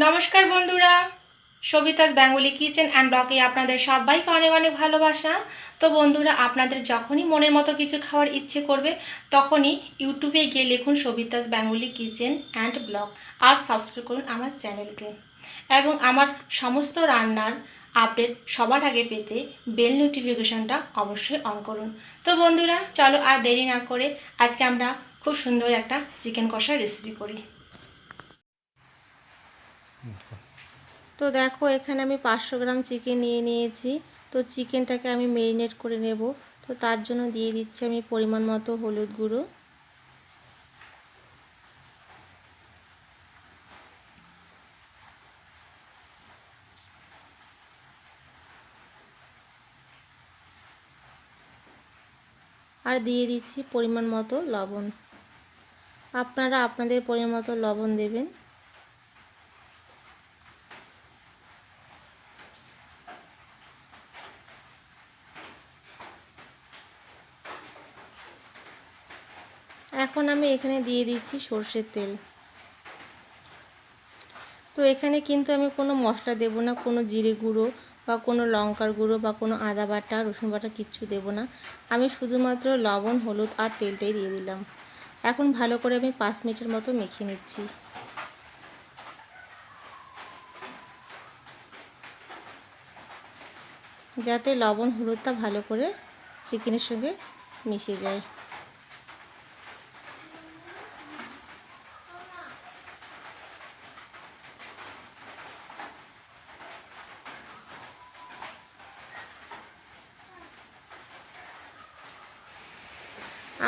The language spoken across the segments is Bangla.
নমস্কার বন্ধুরা, সবিতাস বেঙ্গলি কিচেন অ্যান্ড ব্লগে আপনাদের সবাইকে অনেক অনেক ভালোবাসা। তো বন্ধুরা, আপনাদের যখনই মনের মতো কিছু খাওয়ার ইচ্ছে করবে তখনই ইউটিউবে গিয়ে লিখুন Sabita's Bengali kitchen and blog আর সাবস্ক্রাইব করুন আমার চ্যানেলকে, এবং আমার সমস্ত রান্নার আপডেট সবার আগে পেতে বেল নোটিফিকেশনটা অবশ্যই অন করুন। তো বন্ধুরা, চলো আর দেরি না করে আজকে আমরা খুব সুন্দর একটা চিকেন কষার রেসিপি করি। তো দেখো, এখানে আমি 500 গ্রাম চিকেন নিয়ে নিয়েছি। তো চিকেনটাকে আমি ম্যারিনেট করে নেব। তো তার জন্য দিয়ে দিচ্ছি আমি পরিমাণ মতো হলুদ গুঁড়ো, আর দিয়ে দিচ্ছি পরিমাণ মতো লবণ। আপনারা আপনাদের পরিমাণ মতো লবণ দেবেন। এখন আমি এখানে দিয়ে দিচ্ছি সরষের তেল। তো এখানে কিন্তু আমি কোনো মশলা দেব না, কোনো জিরে গুঁড়ো বা কোনো লঙ্কার গুঁড়ো বা কোনো আদা বাটা রসুন বাটা কিচ্ছু দেব না। আমি শুধুমাত্র লবণ, হলুদ আর তেলটাই দিয়ে দিলাম। এখন ভালো করে আমি 5 মিনিটের মতো মেখে নিচ্ছি, যাতে লবণ হলুদটা ভালো করে চিকেনের সঙ্গে মিশে যায়।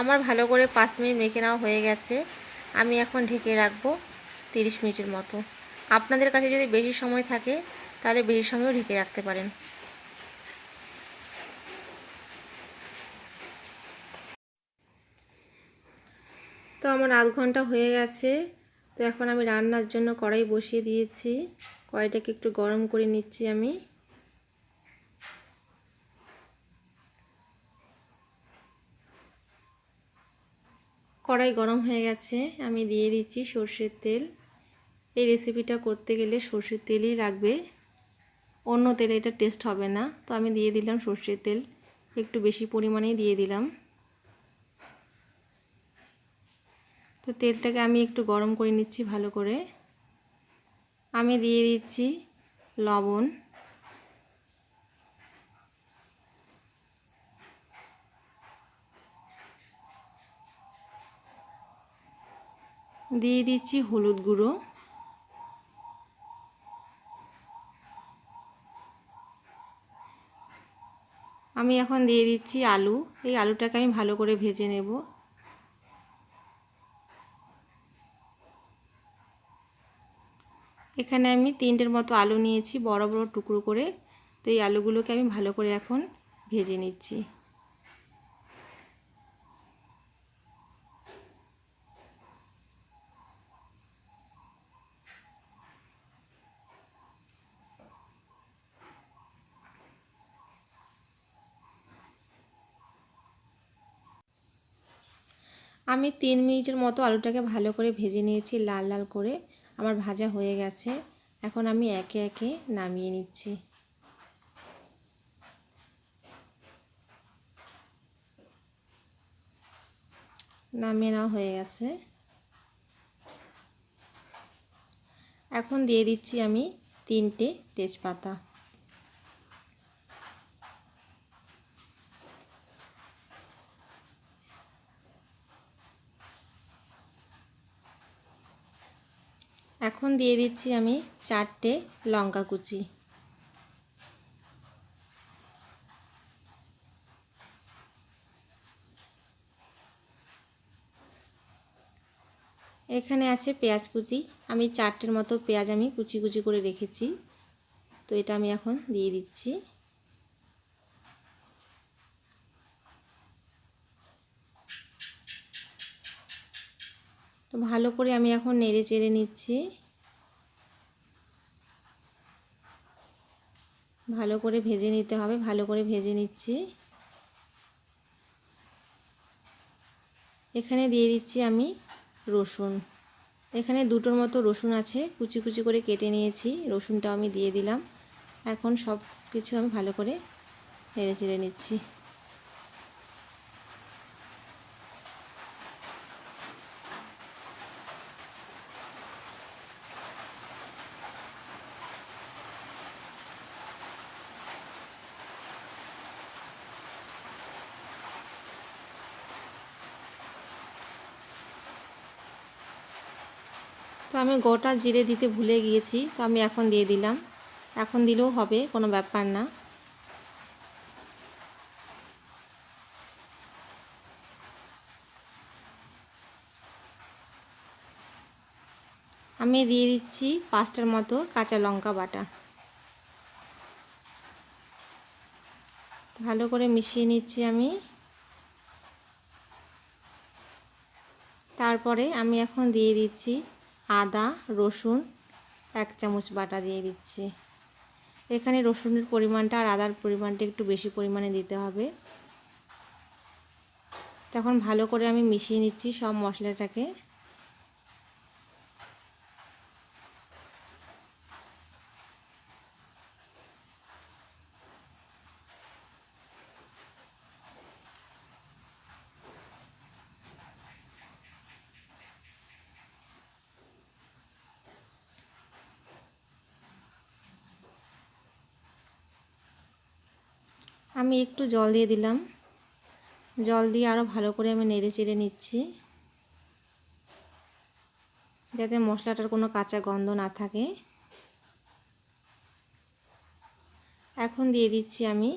আমার ভালো করে 5 মিনিট মেখে নেওয়া হয়ে গেছে। আমি এখন ঢেকে রাখবো 30 মিনিটের মতো। আপনাদের কাছে যদি বেশি সময় থাকে তাহলে বেশি সময়ও ঢেকে রাখতে পারেন। তো আমার আধ ঘন্টা হয়ে গেছে। তো এখন আমি রান্নার জন্য কড়াই বসিয়ে দিয়েছি। কড়াইটাকে একটু গরম করে নিচ্ছি আমি। কড়াই গরম হয়ে গেছে, আমি দিয়ে দিচ্ছি সরষের তেল। এই রেসিপিটা করতে গেলে সরষের তেলই লাগবে, অন্য তেলে এটা টেস্ট হবে না। তো আমি দিয়ে দিলাম সরষের তেল, একটু বেশি পরিমাণেই দিয়ে দিলাম। তো তেলটাকে আমি একটু গরম করে নিচ্ছি ভালো করে। আমি দিয়ে দিচ্ছি লবণ, দিয়ে দিচ্ছি হলুদ গুঁড়ো, আমি এখন দিয়ে দিচ্ছি আলু। এই আলুটাকে আমি ভালো করে ভেজে নেব। এখানে আমি 3টের মতো আলু নিয়েছি বড় বড় টুকরো করে। তো এই আলুগুলোকে আমি ভালো করে এখন ভেজে নিচ্ছি। আমি 3 মিনিটের মতো আলুটাকে ভালো করে ভেজে নিয়েছি, লাল লাল করে আমার ভাজা হয়ে গেছে। এখন আমি একে একে নামিয়ে নিচ্ছি। নামিয়ে নেওয়া হয়ে গেছে। এখন দিয়ে দিচ্ছি আমি 3টে তেজপাতা। এখন দিয়ে দিচ্ছি আমি 4টে লঙ্কা কুচি। এখানে আছে পেঁয়াজ কুচি, আমি 4টের মতো পেঁয়াজ আমি কুচি কুচি করে রেখেছি। তো এটা আমি এখন দিয়ে দিচ্ছি। তো ভালো করে আমি এখন নেড়ে চেড়ে নিচ্ছি। ভালো করে ভেজে নিতে হবে, ভালো করে ভেজে নিচ্ছি। এখানে দিয়ে দিচ্ছি আমি রসুন। এখানে দুটোর মতো রসুন আছে, কুচি কুচি করে কেটে নিয়েছি। রসুনটাও আমি দিয়ে দিলাম। এখন সব কিছু আমি ভালো করে নেড়ে চেড়ে নিচ্ছি। তো আমি গোটা জিরে দিতে ভুলে গিয়েছি, তো আমি এখন দিয়ে দিলাম। এখন দিলেও হবে, কোনো ব্যাপার না। আমি দিয়ে দিচ্ছি 5টার মতো কাঁচা লঙ্কা বাটা। ভালো করে মিশিয়ে নিচ্ছি আমি। তারপরে আমি এখন দিয়ে দিচ্ছি আদা রসুন 1 চামচ বাটা দিয়ে দিচ্ছি। এখানে রসুনের পরিমাণটা আর আদার পরিমাণটা একটু বেশি পরিমাণে দিতে হবে। তখন ভালো করে আমি মিশিয়ে নিচ্ছি সব মশলাটাকে। আমি একটু জল দিয়ে দিলাম। জল দিয়ে আরও ভালো করে আমি নেড়ে চেড়ে নিচ্ছি, যাতে মশলাটার কোনো কাঁচা গন্ধ না থাকে। এখন দিয়ে দিচ্ছি আমি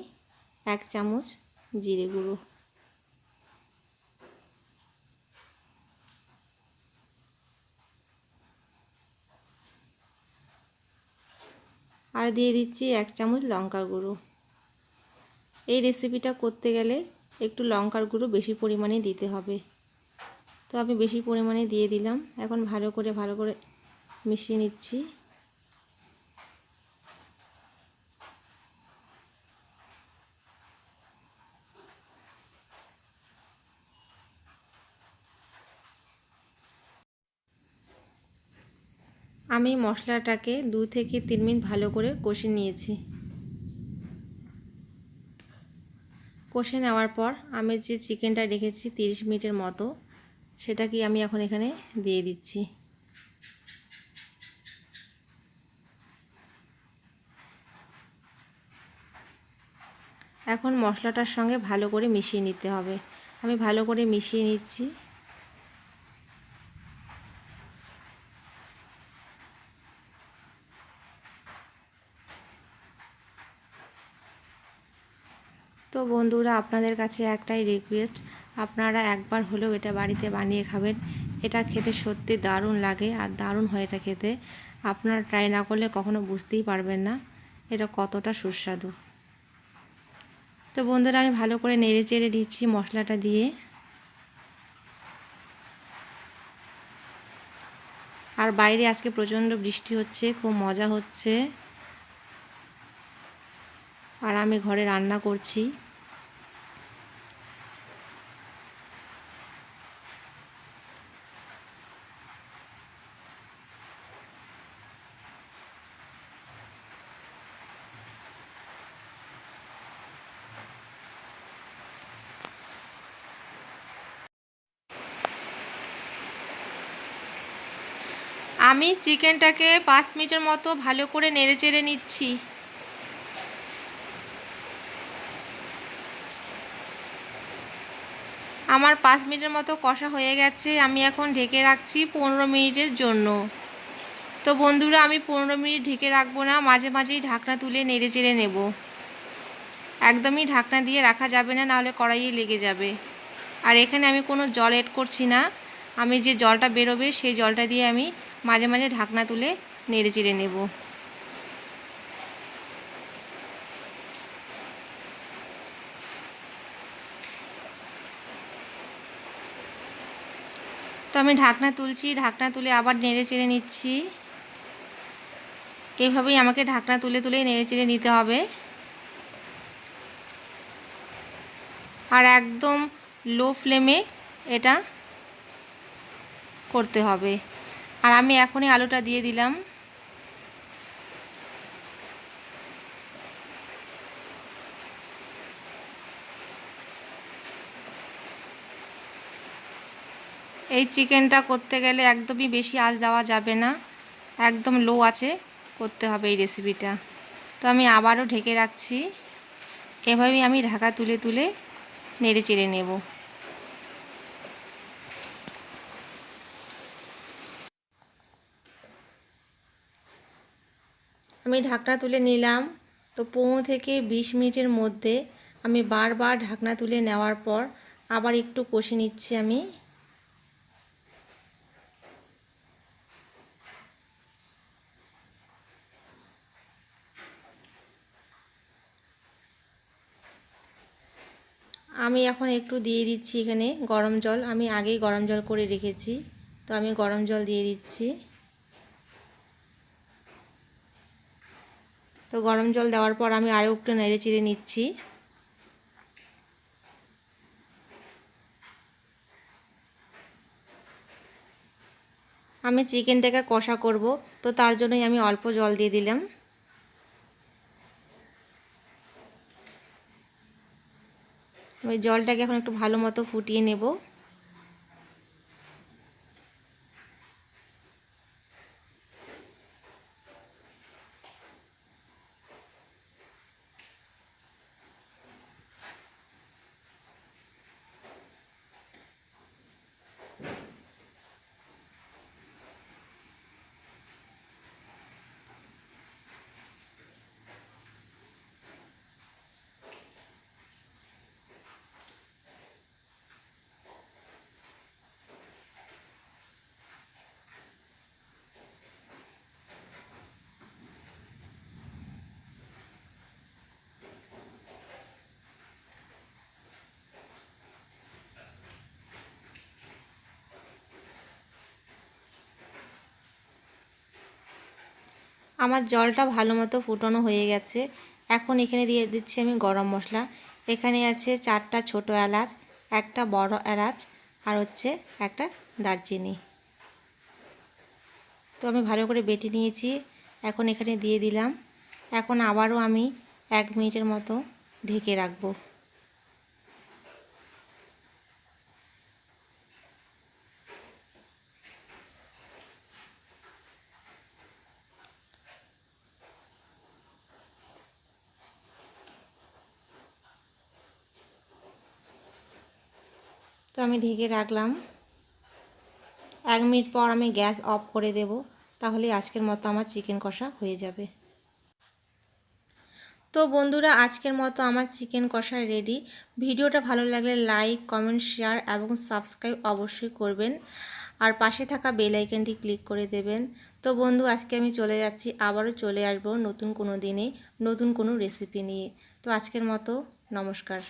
1 চামচ জিরে গুঁড়ো। আর দিয়ে দিচ্ছি 1 চামচ লঙ্কার গুঁড়ো। এই রেসিপিটা করতে গেলে একটু লঙ্কার গুঁড়ো বেশি পরিমাণে দিতে হবে, তো আমি বেশি পরিমাণে দিয়ে দিলাম। এখন ভালো করে মিশিয়ে নিচ্ছি। আমি মশলাটাকে 2 থেকে 3 মিনিট ভালো করে কষে নিয়েছি। কষে নেওয়ার পর আমি যে চিকেনটা রেখেছি 30 মিনিটের মতো, সেটাকে আমি এখন এখানে দিয়ে দিচ্ছি। এখন মশলাটার সঙ্গে ভালো করে মিশিয়ে নিতে হবে। আমি ভালো করে মিশিয়ে নিচ্ছি। তো বন্ধুরা, আপনাদের কাছে একটাই রিকোয়েস্ট, আপনারা একবার হলেও এটা বাড়িতে বানিয়ে খাবেন। এটা খেতে সত্যি দারুণ লাগে, আর দারুণ হয় এটা খেতে। আপনারা ট্রাই না করলে কখনো বুঝতেই পারবেন না এটা কতটা সুস্বাদু। তো বন্ধুরা, আমি ভালো করে নেড়ে চেড়ে দিচ্ছি মশলাটা দিয়ে। আর বাইরে আজকে প্রচণ্ড বৃষ্টি হচ্ছে, খুব মজা হচ্ছে। আর আমি ঘরে রান্না করছি। আমি চিকেনটাকে 5 মিনিটের মতো ভালো করে নেড়ে চেড়ে নিচ্ছি। আমার 5 মিনিটের মতো কষা হয়ে গেছে। আমি এখন ঢেকে রাখছি 15 মিনিটের জন্য। তো বন্ধুরা, আমি 15 মিনিট ঢেকে রাখবো না, মাঝে মাঝেই ঢাকনা তুলে নেড়ে চেড়ে নেব। একদমই ঢাকনা দিয়ে রাখা যাবে না, নাহলে কড়াইয়ে লেগে যাবে। আর এখানে আমি কোনো জল এড করছি না। আমি যে জলটা বেরোবে সেই জলটা দিয়ে আমি মাঝে মাঝে ঢাকনা তুলে নেড়ে চেড়ে নেব। তো আমি ঢাকনা তুলছি, ঢাকনা তুলে আবার নেড়ে চেড়ে নিচ্ছি। এভাবেই আমাকে ঢাকনা তুলে তুলে নেড়ে চেড়ে নিতে হবে। আর একদম লো ফ্লেমে এটা করতে হবে। আর আমি এখনই আলুটা দিয়ে দিলাম। এই চিকেনটা করতে গেলে একদমই বেশি আঁচ দেওয়া যাবে না, একদম লো আঁচে করতে হবে এই রেসিপিটা। তো আমি আবারও ঢেকে রাখছি। এভাবেই আমি ঢাকা তুলে তুলে নেড়ে চেড়ে নেব। আমি ঢাকনা তুলে নিলাম। তো 15 থেকে 20 মিনিটের মধ্যে আমি বারবার ঢাকনা তুলে নেওয়ার পর আবার একটু কষে নিচ্ছি আমি। আমি এখন একটু দিয়ে দিচ্ছি এখানে গরম জল। আমি আগেই গরম জল করে রেখেছি, তো আমি গরম জল দিয়ে দিচ্ছি। তো গরম জল দেওয়ার পর আমি আরও একটু নেড়ে চেড়ে নিচ্ছি। আমি চিকেনটাকে কষা করব, তো তার জন্যই আমি অল্প জল দিয়ে দিলাম। আমি জলটাকে এখন একটু ভালো মতো ফুটিয়ে নেব। আমার জলটা ভালো মতো ফুটানো হয়ে গেছে। এখন এখানে দিয়ে দিচ্ছি আমি গরম মশলা। এখানে আছে 4টা ছোট এলাচ, একটা বড় এলাচ, আর হচ্ছে একটা দারচিনি। তো আমি ভালো করে বেটে নিয়েছি, এখন এখানে দিয়ে দিলাম। এখন আবারও আমি 1 মিনিটের মতো ঢেকে রাখবো। তো আমি ঢেকে রাখলাম। 1 মিনিট পর আমি গ্যাস অফ করে দেব, তাহলে আজকের মতো আমার চিকেন কষা হয়ে যাবে। তো বন্ধুরা, আজকের মতো আমার চিকেন কষা রেডি। ভিডিওটা ভালো লাগলে লাইক, কমেন্ট, শেয়ার এবং সাবস্ক্রাইব অবশ্যই করবেন। আর পাশে থাকা বেল আইকনটি ক্লিক করে দেবেন। তো বন্ধু, আজকে আমি চলে যাচ্ছি, আবারও চলে আসবো নতুন কোনো দিনে নতুন কোনো রেসিপি নিয়ে। তো আজকের মতো নমস্কার।